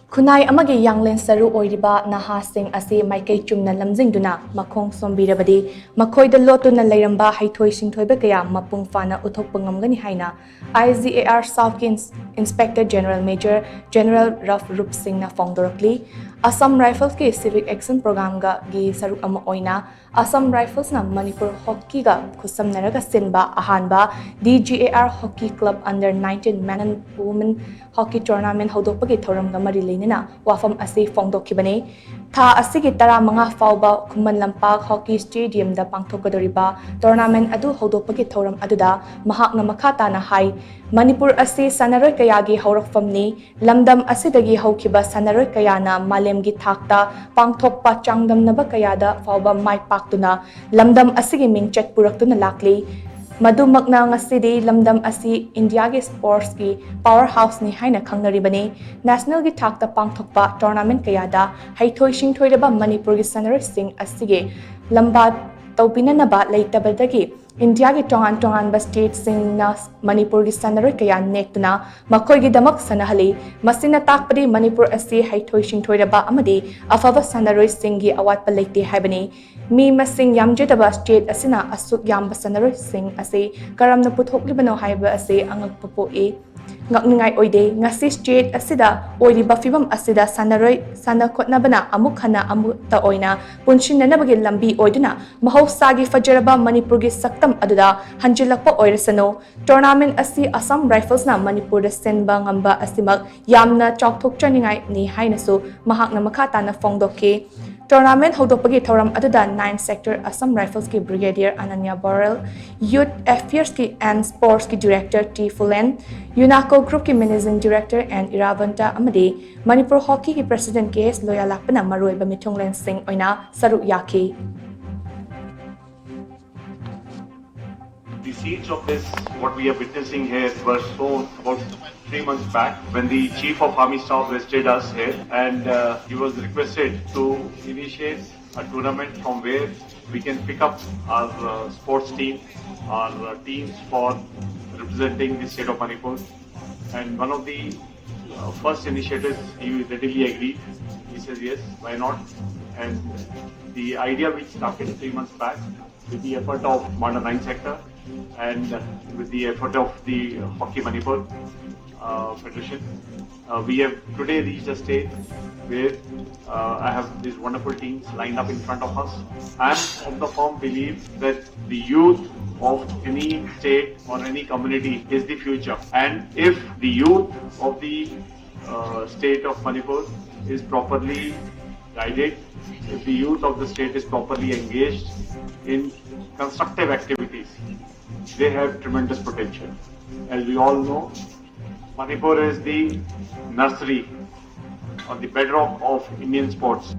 KHUNAI AMAGI YANGLEN SHARU OIRIBA NAHA SINGH ASI MAIKEI CHUMNA LAMJINGDUNA Makhong Shombirabadi MAKHOIDA LOTTUNA LEIRAMBA Heithoi Shingthoiba kaya Mapung Phana Uthokpa Ngamgani HAINA IGAR South Inspector General Major General RAVROOP SINGH PHONGDORAKLI Assam Rifles ke Civic Action Program ga gi saruk ama oina Assam Rifles na Manipur Hockey ga khusamnaraga sinba ahanba DGAR Hockey Club under 19 Men and Women Hockey Tournament hodokpagi thoram ga mari leinina wafam ase phongdokhibane tha asigi tara manga fauba Khuman Lampak Hockey Stadium da pangthokadoriba tournament adu hodokpagi thoram aduda mahakna makhata na hai Manipur ase sanaroi kayagi haurakfamni lamdam asidagi haukhiba sanaroi kayana malemgi thakta pangthokpa changdamnaba kayada fauba mai paktuna lamdam asigi mingchat puraktuna lakli Madumakna ngasidi lamdam asi India gi sports ki powerhouse ni haina khangnaribani national gi thakta pangthokpa tournament kayada Heithoi Shingthoiba Manipur gi sanaroi sing asige lamba tawpinanaba leitabadagi India ki tongan ba state singna Manipur gi sanaroi kaya nektuna makhoi gi damak sanahali masina takpadi Manipur asi Heithoi Shingthoiba amadi afava sanaroi sing gi awat paleite haibani mi masing yamjedaba state asina asuk yamba sanaroi sing ase karamna puthoklibano haiba ase angakpopo e ngakningai oide ngasi state asida oiriba fibam asida sanaroi sanakhotnabana amukhana amuta oina punshinanabagi lambi oiduna mahausagi fajaraba Manipur gi saktam aduda hanjilakpa oirasano tournament asi Assam Rifles na Manipur da senba ngamba asimak yamna chokthokchaningai ni hainasu mahakna makhata na phongdokhe Tournament hodopagi thoram aduda 9 sector Assam Rifles ki Brigadier Ananya Borel, Youth Affairs ki and Sports ki Director T Fulen, UNACO Group ki Managing Director and Iravanta Amadi, Manipur Hockey ki President KS Loyalakpana Maroiba Mitonglen Singh Oina Saruk Yaki. The seeds of this, what we are witnessing here, were sown about 3 months back when the Chief of Army Staff visited us here, and he was requested to initiate a tournament from where we can pick up our sports team, our teams for representing the state of Manipur. And one of the first initiatives, he readily agreed. He says, yes, why not? And the idea which started 3 months back with the effort of Manda 9 sector and with the effort of the Hockey Manipur Federation, we have today reached a stage where I have these wonderful teams lined up in front of us. I am of the firm belief that the youth of any state or any community is the future, and if the youth of the state of Manipur is properly guided, if the youth of the state is properly engaged in constructive activities, they have tremendous potential. As we all know, Manipur is the nursery or the bedrock of Indian sports.